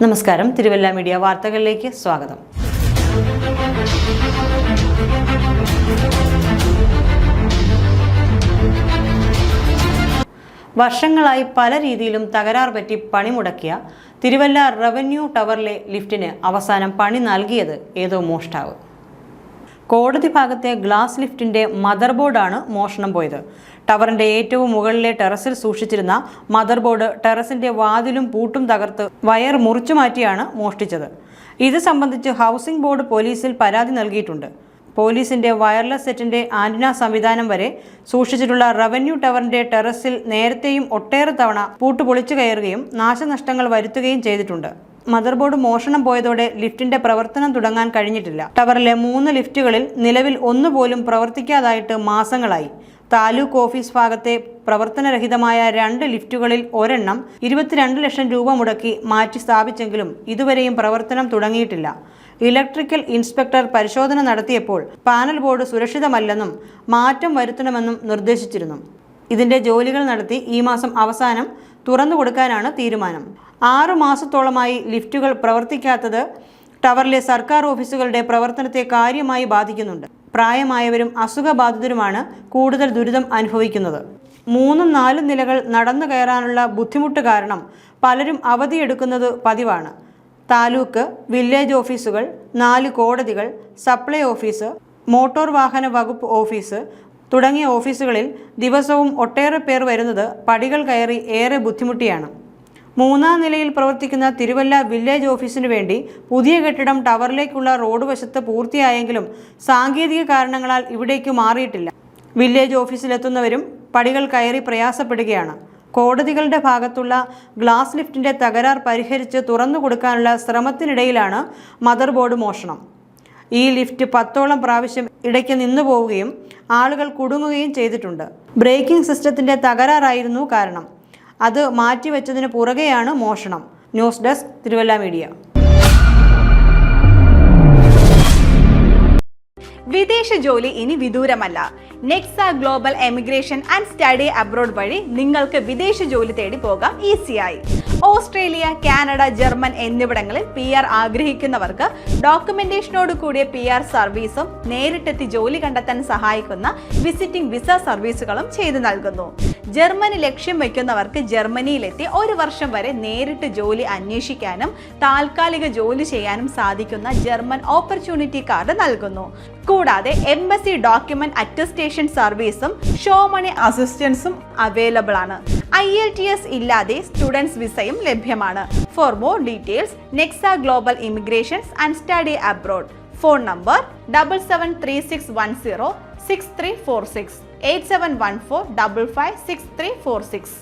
നമസ്കാരം, തിരുവല്ല മീഡിയ വാർത്തകളിലേക്ക് സ്വാഗതം. വർഷങ്ങളായി പല രീതിയിലും തകരാർ പറ്റി പണിമുടക്കിയ തിരുവല്ല റവന്യൂ ടവറിലെ ലിഫ്റ്റിന് അവസാനം പണി നൽകിയത് ഏതോ മോഷ്ടാവ്. കോടതി ഭാഗത്തെ ഗ്ലാസ് ലിഫ്റ്റിന്റെ മദർ ബോർഡാണ് മോഷണം പോയത്. ടവറിന്റെ ഏറ്റവും മുകളിലെ ടെറസിൽ സൂക്ഷിച്ചിരുന്ന മദർ ബോർഡ് ടെറസിന്റെ വാതിലും പൂട്ടും തകർത്ത് വയർ മുറിച്ചു മാറ്റിയാണ് മോഷ്ടിച്ചത്. ഇത് സംബന്ധിച്ച് ഹൗസിംഗ് ബോർഡ് പോലീസിൽ പരാതി നൽകിയിട്ടുണ്ട്. പോലീസിന്റെ വയർലെസ് സെറ്റിന്റെ ആന്റിന സംവിധാനം വരെ സൂക്ഷിച്ചിട്ടുള്ള റവന്യൂ ടവറിന്റെ ടെറസിൽ നേരത്തെയും ഒട്ടേറെ തവണ പൂട്ട് പൊളിച്ചു കയറുകയും നാശനഷ്ടങ്ങൾ വരുത്തുകയും ചെയ്തിട്ടുണ്ട്. മദർ ബോർഡ് മോഷണം പോയതോടെ ലിഫ്റ്റിന്റെ പ്രവർത്തനം തുടങ്ങാൻ കഴിഞ്ഞിട്ടില്ല. ടവറിലെ 3 ലിഫ്റ്റുകളിൽ നിലവിൽ ഒന്നുപോലും പ്രവർത്തിക്കാതായിട്ട് മാസങ്ങളായി. താലൂക്ക് ഓഫീസ് ഭാഗത്തെ പ്രവർത്തനരഹിതമായ 2 ലിഫ്റ്റുകളിൽ ഒരെണ്ണം 22 ലക്ഷം രൂപ മുടക്കി മാറ്റി സ്ഥാപിച്ചെങ്കിലും ഇതുവരെയും പ്രവർത്തനം തുടങ്ങിയിട്ടില്ല. ഇലക്ട്രിക്കൽ ഇൻസ്പെക്ടർ പരിശോധന നടത്തിയപ്പോൾ പാനൽ ബോർഡ് സുരക്ഷിതമല്ലെന്നും മാറ്റം വരുത്തണമെന്നും നിർദ്ദേശിച്ചിരുന്നു. ഇതിന്റെ ജോലികൾ നടത്തി ഈ മാസം അവസാനം തുറന്നു കൊടുക്കാനാണ് തീരുമാനം. 6 മാസത്തോളമായി ലിഫ്റ്റുകൾ പ്രവർത്തിക്കാത്തത് ടവറിലെ സർക്കാർ ഓഫീസുകളുടെ പ്രവർത്തനത്തെ കാര്യമായി ബാധിക്കുന്നുണ്ട്. പ്രായമായവരും അസുഖബാധിതരുമാണ് കൂടുതൽ ദുരിതം അനുഭവിക്കുന്നത്. 3-4 നിലകൾ നടന്നു കയറാനുള്ള ബുദ്ധിമുട്ട് കാരണം പലരും അവധിയെടുക്കുന്നത് പതിവാണ്. താലൂക്ക്, വില്ലേജ് ഓഫീസുകൾ, 4 കോടതികൾ, സപ്ലൈ ഓഫീസ്, മോട്ടോർ വാഹന വകുപ്പ് ഓഫീസ് തുടങ്ങിയ ഓഫീസുകളിൽ ദിവസവും ഒട്ടേറെ പേർ വരുന്നത് പടികൾ കയറി ഏറെ ബുദ്ധിമുട്ടിയാണ്. 3-ാം നിലയിൽ പ്രവർത്തിക്കുന്ന തിരുവല്ല വില്ലേജ് ഓഫീസിനു വേണ്ടി പുതിയ കെട്ടിടം ടവറിലേക്കുള്ള റോഡ് വശത്ത് പൂർത്തിയായെങ്കിലും സാങ്കേതിക കാരണങ്ങളാൽ ഇവിടേക്ക് മാറിയിട്ടില്ല. വില്ലേജ് ഓഫീസിലെത്തുന്നവരും പടികൾ കയറി പ്രയാസപ്പെടുകയാണ്. കോടതികളുടെ ഭാഗത്തുള്ള ഗ്ലാസ് ലിഫ്റ്റിന്റെ തകരാർ പരിഹരിച്ച് തുറന്നു കൊടുക്കാനുള്ള ശ്രമത്തിനിടയിലാണ് മദർ ബോർഡ് മോഷണം. ഈ ലിഫ്റ്റ് 10ഓളം പ്രാവശ്യം ഇടയ്ക്ക് നിന്നു പോവുകയും ആളുകൾ കുടുങ്ങുകയും ചെയ്തിട്ടുണ്ട്. ബ്രേക്കിംഗ് സിസ്റ്റത്തിന്റെ തകരാറായിരുന്നു കാരണം. അത് മാറ്റിവെച്ചതിന് പുറകെയാണ് മോഷണം. News desk, Thiruvalla media. വിദേശ ജോലി ഇനി വിദൂരമല്ല. Nexa global emigration and study abroad വഴി നിങ്ങൾക്ക് വിദേശ ജോലി തേടി പോകാം ഈസിയായി. ഓസ്ട്രേലിയ, കാനഡ, ജർമ്മൻ എന്നിവിടങ്ങളിൽ PR ആഗ്രഹിക്കുന്നവർക്ക് ഡോക്യുമെന്റേഷനോട് കൂടിയ PR സർവീസും നേരിട്ടെത്തി ജോലി കണ്ടെത്താൻ സഹായിക്കുന്ന വിസിറ്റിംഗ് വിസ സർവീസുകളും ചെയ്തു നൽകുന്നു. ജർമ്മനി ലക്ഷ്യം വയ്ക്കുന്നവർക്ക് ജർമ്മനിയിലെത്തി 1 വർഷം വരെ നേരിട്ട് ജോലി അന്വേഷിക്കാനും താൽക്കാലിക ജോലി ചെയ്യാനും സാധിക്കുന്ന ജർമ്മൻ ഓപ്പർച്യൂണിറ്റി കാർഡ് നൽകുന്നു. കൂടാതെ എംബസി ഡോക്യുമെന്റ് അറ്റസ്റ്റേഷൻ സർവീസും ഷോ മണി അസിസ്റ്റൻസും അവൈലബിൾ ആണ്. IELTS ഇല്ലാതെ സ്റ്റുഡൻസ് വിസയും ലഭ്യമാണ്. For more details, Nexa global immigrations and study abroad. Phone number 7736106346 8714555646.